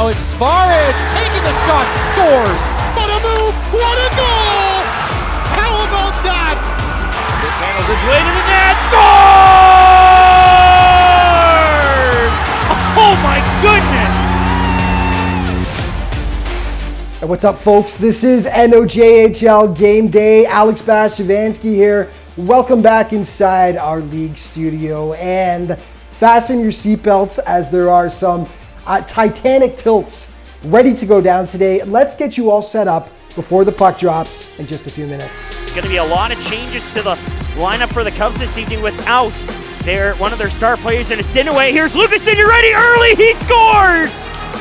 Now it's Sparage taking the shot, scores! What a move! What a goal! How about that? It handles its way to the net, scores! Oh my goodness! And what's up, folks? This is NOJHL Game Day. Alex Bastyovanszky here. Welcome back inside our league studio, and fasten your seatbelts as there are some Titanic tilts ready to go down today. Let's get you all set up before the puck drops in just a few minutes. There's going to be a lot of changes to the lineup for the Cubs this evening without one of their star players in a Sinaway. Here's Lucas Signorelli early. He scores!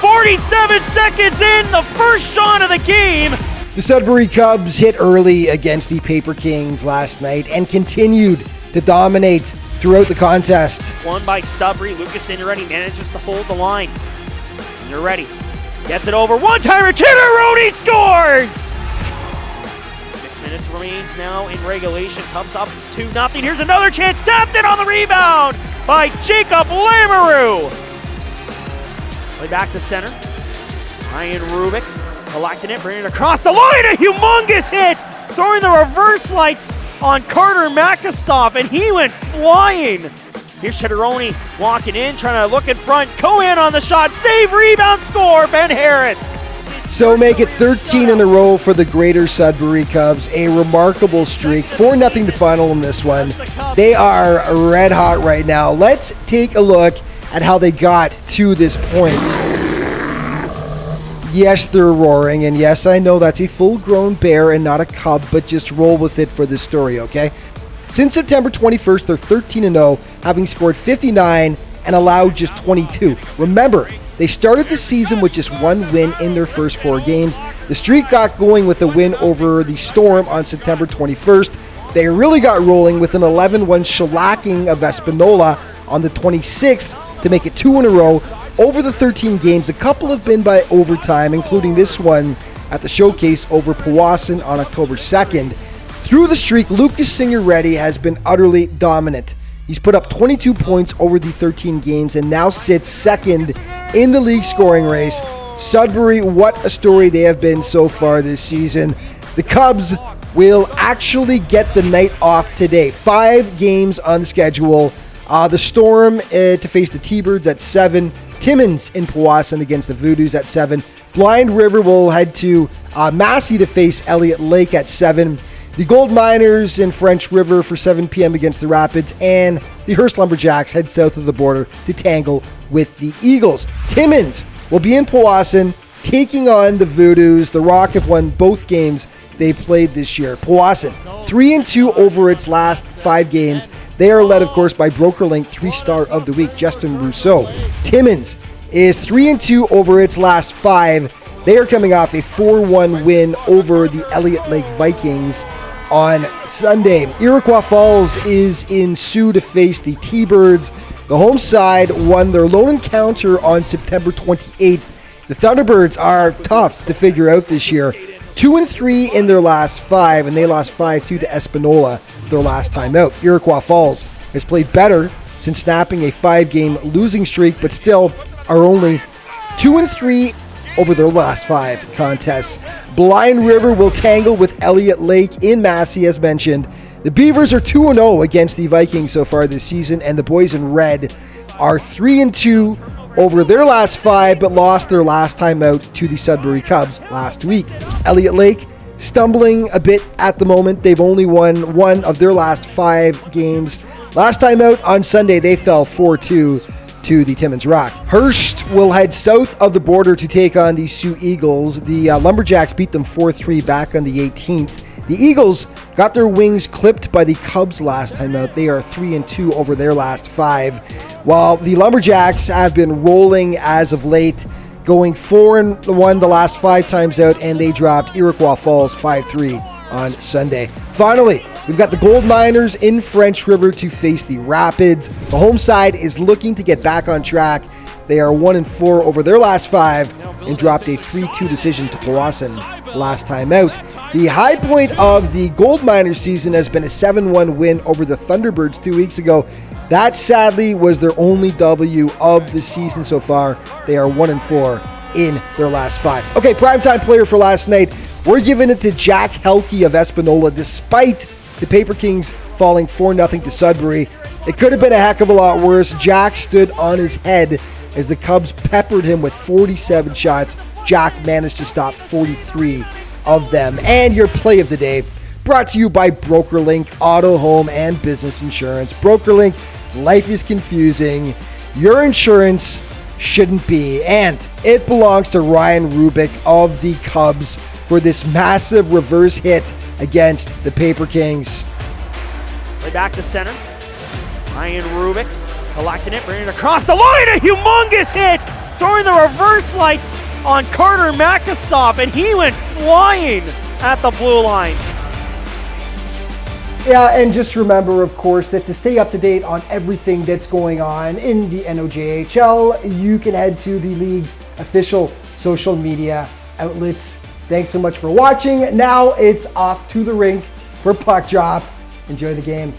47 seconds in, the first shot of the game. The Sudbury Cubs hit early against the Paper Kings last night and continued to dominate throughout the contest. Won by Sudbury. Lucas Signorelli manages to hold the line. Signorelli gets it over. One-timer, Chitteroni scores! 6 minutes remains now in regulation. Cubs up 2-0. Here's another chance. Tapped in on the rebound by Jacob Lamoureux. Play back to center. Ryan Rubik collecting it, bringing it across the line. A humongous hit, throwing the reverse lights on Carter Makasoff, and he went flying. Here's Chitteroni walking in, trying to look in front. Cohen on the shot, save, rebound, score. Ben Harris. So make it 13 in a row for the Greater Sudbury Cubs. A remarkable streak. 4-0 the final in this one. They are red hot right now. Let's take a look at how they got to this point. Yes, they're roaring, and yes, I know that's a full-grown bear and not a cub, but just roll with it for this story, okay? Since September 21st, they're 13-0, having scored 59 and allowed just 22. Remember, they started the season with just one win in their first 4 games. The streak got going with a win over the Storm on September 21st. They really got rolling with an 11-1 shellacking of Espanola on the 26th to make it 2 in a row. Over the 13 games, a couple have been by overtime, including this one at the Showcase over Powassan on October 2nd. Through the streak, Lucas Signorelli has been utterly dominant. He's put up 22 points over the 13 games and now sits second in the league scoring race. Sudbury, what a story they have been so far this season. The Cubs will actually get the night off today. 5 games on the schedule. The Storm to face the T-Birds at 7. Timmins in Powassan against the Voodoos at 7. Blind River will head to Massey to face Elliott Lake at 7. The Gold Miners in French River for 7 p.m. against the Rapids. And the Hearst Lumberjacks head south of the border to tangle with the Eagles. Timmins will be in Powassan taking on the Voodoos. The Rock have won both games they played this year. Powassan 3-2 over its last 5 games. They are led, of course, by BrokerLink 3-star of the week, Justin Rousseau. Timmins is 3-2 over its last 5. They are coming off a 4-1 win over the Elliott Lake Vikings on Sunday. Iroquois Falls is in Sioux to face the T-Birds. The home side won their lone encounter on September 28th. The Thunderbirds are tough to figure out this year. 2-3 in their last 5, and they lost 5-2 to Espanola their last time out. Iroquois Falls has played better since snapping a 5-game losing streak, but still are only 2-3 over their last 5 contests. Blind River will tangle with Elliott Lake in Massey, as mentioned. The Beavers are 2-0 against the Vikings so far this season, and the boys in red are 3-2 over their last 5, but lost their last time out to the Sudbury Cubs last week. Elliott Lake stumbling a bit at the moment. They've only won 1 of their last 5 games. Last time out on Sunday, they fell 4-2 to the Timmins Rock. Hearst will head south of the border to take on the Sioux Eagles. The Lumberjacks beat them 4-3 back on the 18th. The Eagles got their wings clipped by the Cubs last time out. They are 3-2 over their last 5, while the Lumberjacks have been rolling as of late, going 4-1 the last 5 times out, and they dropped Iroquois Falls 5-3 on Sunday. Finally, we've got the Gold Miners in French River to face the Rapids. The home side is looking to get back on track. They are 1-4 over their last 5 and dropped a 3-2 decision to Powassan last time out. The high point of the Gold Miners season has been a 7-1 win over the Thunderbirds 2 weeks ago. That sadly was their only W of the season so far. They are 1-4 in their last 5. Okay, primetime player for last night. We're giving it to Jack Helke of Espanola, despite the Paper Kings falling 4-0 to Sudbury. It could have been a heck of a lot worse. Jack stood on his head as the Cubs peppered him with 47 shots. Jack managed to stop 43 of them. And your play of the day, brought to you by BrokerLink Auto, Home, and Business Insurance. BrokerLink, life is confusing. Your insurance shouldn't be. And it belongs to Ryan Rubik of the Cubs for this massive reverse hit against the Paper Kings. Way back to center. Ryan Rubik collecting it, bringing it across the line. A humongous hit, throwing the reverse lights on Carter Makasoff, and he went flying at the blue line. Yeah, and just remember, of course, that to stay up to date on everything that's going on in the NOJHL, you can head to the league's official social media outlets. Thanks so much for watching. Now it's off to the rink for puck drop. Enjoy the game.